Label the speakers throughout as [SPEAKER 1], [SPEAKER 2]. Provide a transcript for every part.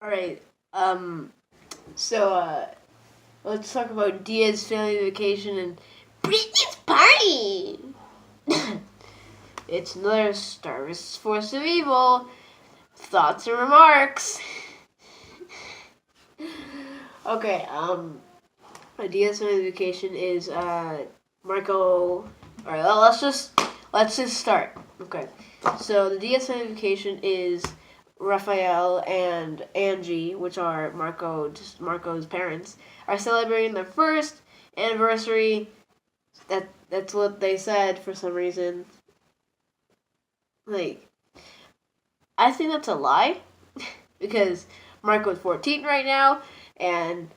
[SPEAKER 1] All right. So let's talk about Diaz family vacation and Brittney's party. It's another Star Wars Force of Evil. Thoughts and remarks. Okay. Diaz family vacation is Marco. All right. Let's just start. Okay. So the Diaz family vacation is Raphael and Angie, which are Marco's parents, are celebrating their first anniversary. That's what they said for some reason. Like, I think that's a lie because Marco's 14 right now, and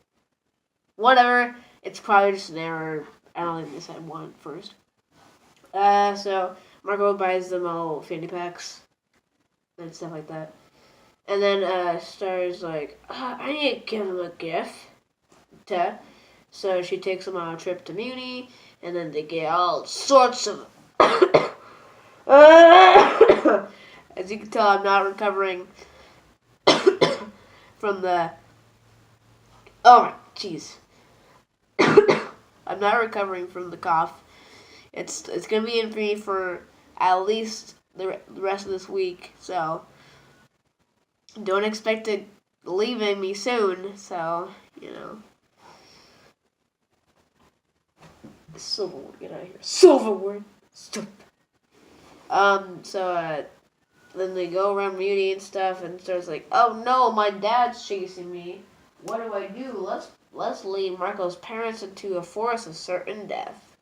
[SPEAKER 1] whatever. It's probably just an error. I don't think they said one first. So Marco buys them all fanny packs and stuff like that. And then Star's like, I need to give him a gift. So she takes him on a trip to Mewni, and then they get all sorts of... As you can tell, I'm not recovering from the... Oh my, jeez. I'm not recovering from the cough. It's going to be in me for at least the rest of this week, so... Don't expect it leaving me soon, so, Silverwood, get out of here. Silverwood! Stop. Then they go around Mewni and stuff, and starts like, oh no, my dad's chasing me. What do I do? Let's lead Marco's parents into a forest of certain death.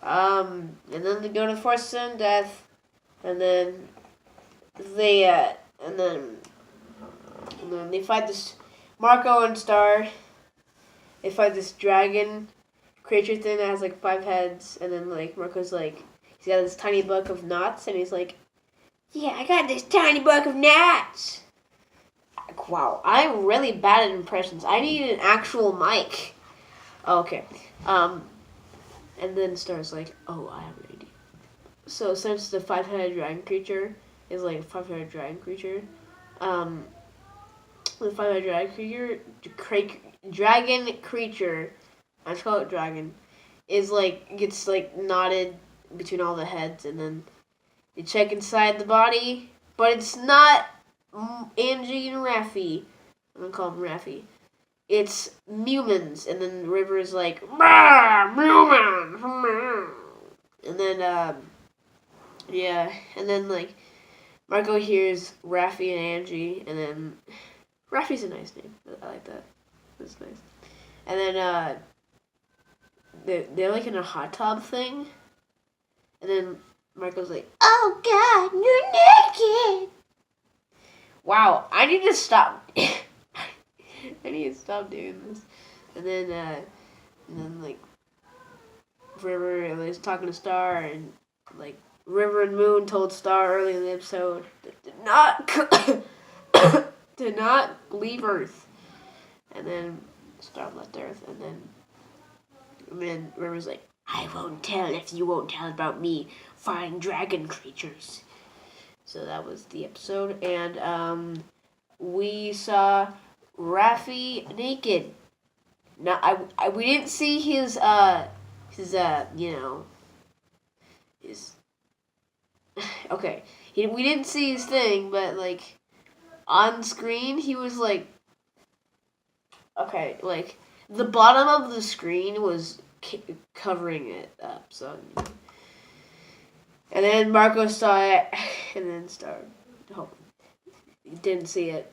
[SPEAKER 1] And then they go to the forest of certain death, and then and then they fight this Marco and Star. They fight this dragon creature thing that has like 5 heads, and then like Marco's like he's got this tiny book of knots, and he's like, yeah, I got this tiny book of knots. Wow, I'm really bad at impressions. I need an actual mic. Okay. And then Star's like, oh, I have an idea. So since the 5-headed dragon creature is like a 5-headed dragon creature, the 5-headed dragon creature, I just call it dragon, is like gets like knotted between all the heads, and then you check inside the body, but it's not Angie and Raffi. I'm gonna call them Raffi. It's Mewmans, and then River's like, Mewman, and then and then like Marco hears Raffi and Angie, and then Raffi's a nice name. I like that. That's nice. And then they're like in a hot tub thing, and then Marco's like, oh God, you're naked. Wow, I need to stop. I need to stop doing this. And then like River is talking to Star, and like River and Moon told Star early in the episode that did not leave Earth. And then Star left Earth, and then River's like, I won't tell if you won't tell about me fine dragon creatures. So that was the episode, and we saw Raffi naked. Now we didn't see his okay. We didn't see his thing, but like on screen he was like, okay, like the bottom of the screen was covering it up, so. And then Marco saw it, and then started. Oh, he didn't see it.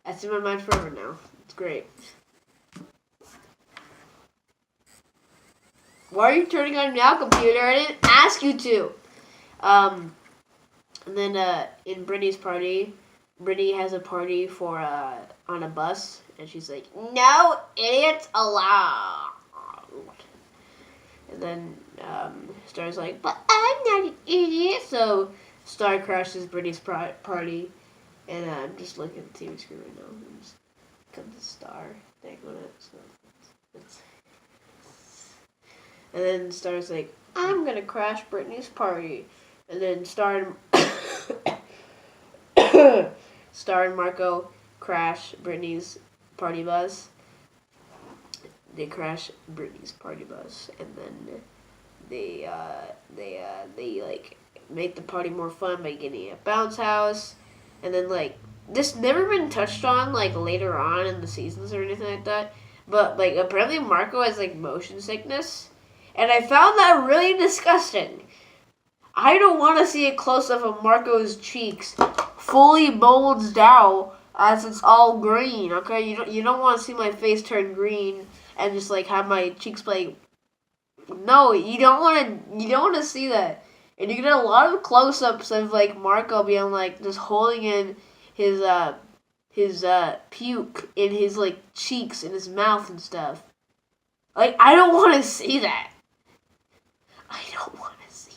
[SPEAKER 1] That's in my mind forever now. It's great. Why are you turning on now, computer? I didn't ask you to. And then in Brittney's party, Brittney has a party for on a bus, and she's like, "No idiots allowed." And then Star's like, "But I'm not an idiot." So Star crashes Brittney's party, and I'm just looking at the TV screen right now. And just got the Star thing on it. So and then Star's like, I'm gonna crash Brittney's party. And then starring Marco crash Brittney's party bus. They crash Brittney's party bus, and then they like make the party more fun by getting a bounce house, and then like this never been touched on like later on in the seasons or anything like that. But like apparently Marco has like motion sickness, and I found that really disgusting. I don't want to see a close up of Marco's cheeks fully bulged out as it's all green. Okay, you don't want to see my face turn green and just like have my cheeks play. No, you don't want to see that. And you get a lot of close ups of like Marco being like just holding in his puke in his like cheeks and his mouth and stuff. Like I don't want to see that. I don't want to see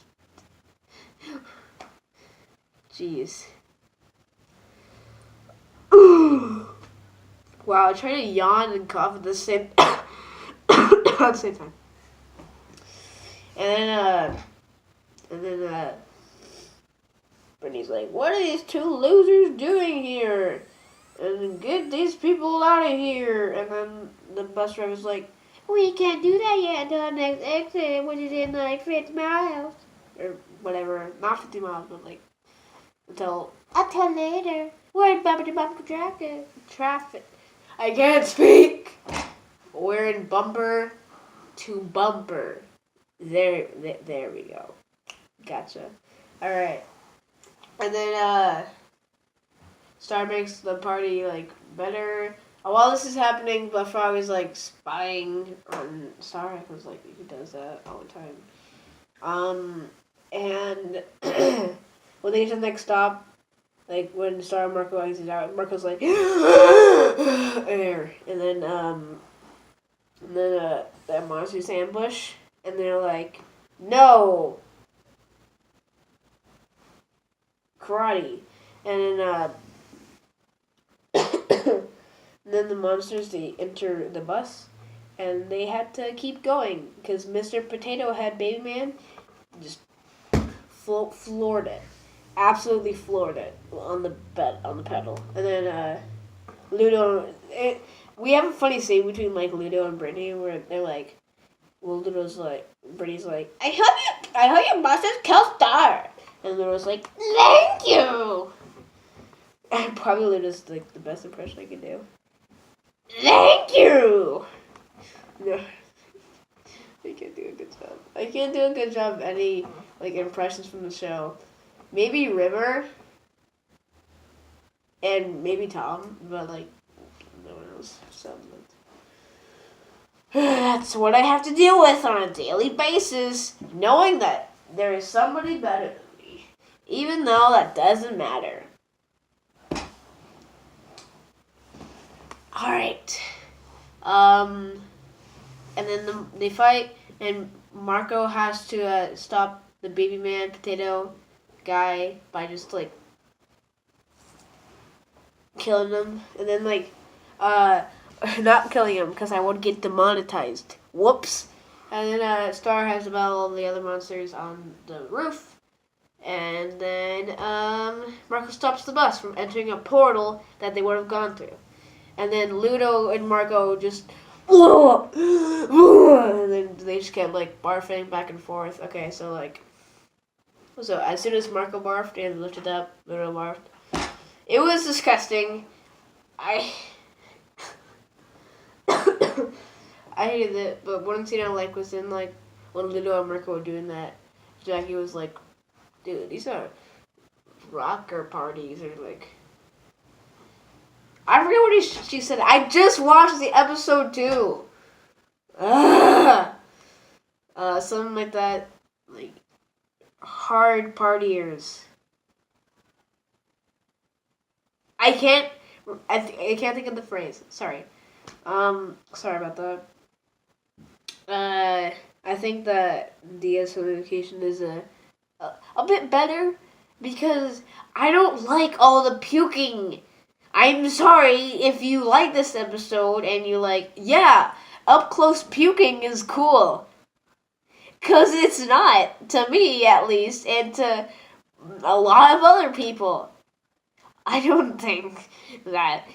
[SPEAKER 1] it. Jeez. Wow, I try to yawn and cough at the same at the same time. And then Brittney's like, what are these two losers doing here? And get these people out of here. And then the bus driver's like, we can't do that yet until the next exit, which is in like 50 miles. Or whatever. Not 50 miles, but like until later. We're in bumper-to-bumper traffic. I can't speak. We're in bumper to bumper. There we go. Gotcha. Alright. And then, Star makes the party, like, better. While this is happening, Bullfrog is, like, spying on Star, because, like, he does that all the time. And when they get to the next stop, like, when Star and Marco exit out, Marco's like, air. And then the monsters ambush. And they're like, no! Karate. And then the monsters, they enter the bus. And they had to keep going. Because Mr. Potato Head Baby Man just floored it. Absolutely floored it on the pedal. And then Ludo... we have a funny scene between, like, Ludo and Brittney where they're like... Well, Ludo's like, Brittney's like, I hope your monsters kill Star. And Ludo's like, thank you. And probably Ludo's like the best impression I can do. Thank you. No, I can't do a good job. I can't do a good job of any like impressions from the show. Maybe River. And maybe Tom, but like no one else. So. That's what I have to deal with on a daily basis, knowing that there is somebody better than me, even though that doesn't matter. Alright. And then they fight, and Marco has to stop the baby man potato guy by just, like, killing him. And then, like, not killing him because I would get demonetized. Whoops. And then Star has to battle all the other monsters on the roof. And then Marco stops the bus from entering a portal that they would have gone through. And then Ludo and Marco just... and then they just kept, like, barfing back and forth. Okay, so, like... So, as soon as Marco barfed and lifted up, Ludo barfed. It was disgusting. I hated it, but one scene I liked was in, like, when Ludo and Marco were doing that, Jackie was like, dude, these are rocker parties, or, like, I forget what she said. I just watched the episode 2. Something like that, like, hard partiers. I can't think of the phrase. Sorry. Sorry about that. I think that Diaz communication is a bit better because I don't like all the puking. I'm sorry if you like this episode and you're like, yeah, up close puking is cool. Because it's not, to me at least, and to a lot of other people. I don't think that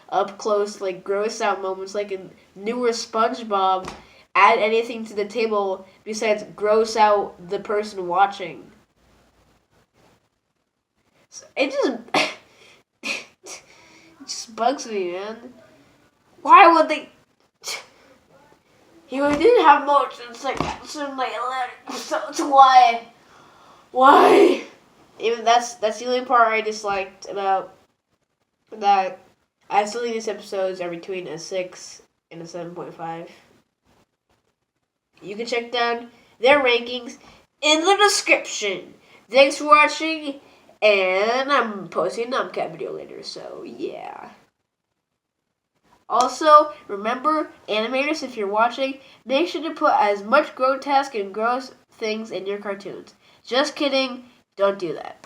[SPEAKER 1] up close, like, gross out moments, like in newer SpongeBob, add anything to the table besides gross out the person watching. So it just bugs me, man. Why would they? He didn't have much. It's like so why? Why? Even that's the only part I disliked about that. I still think this episode is between a 6 and a 7.5. You can check down their rankings in the description. Thanks for watching, and I'm posting an Numcat video later, so yeah. Also, remember, animators, if you're watching, make sure to put as much grotesque and gross things in your cartoons. Just kidding, don't do that.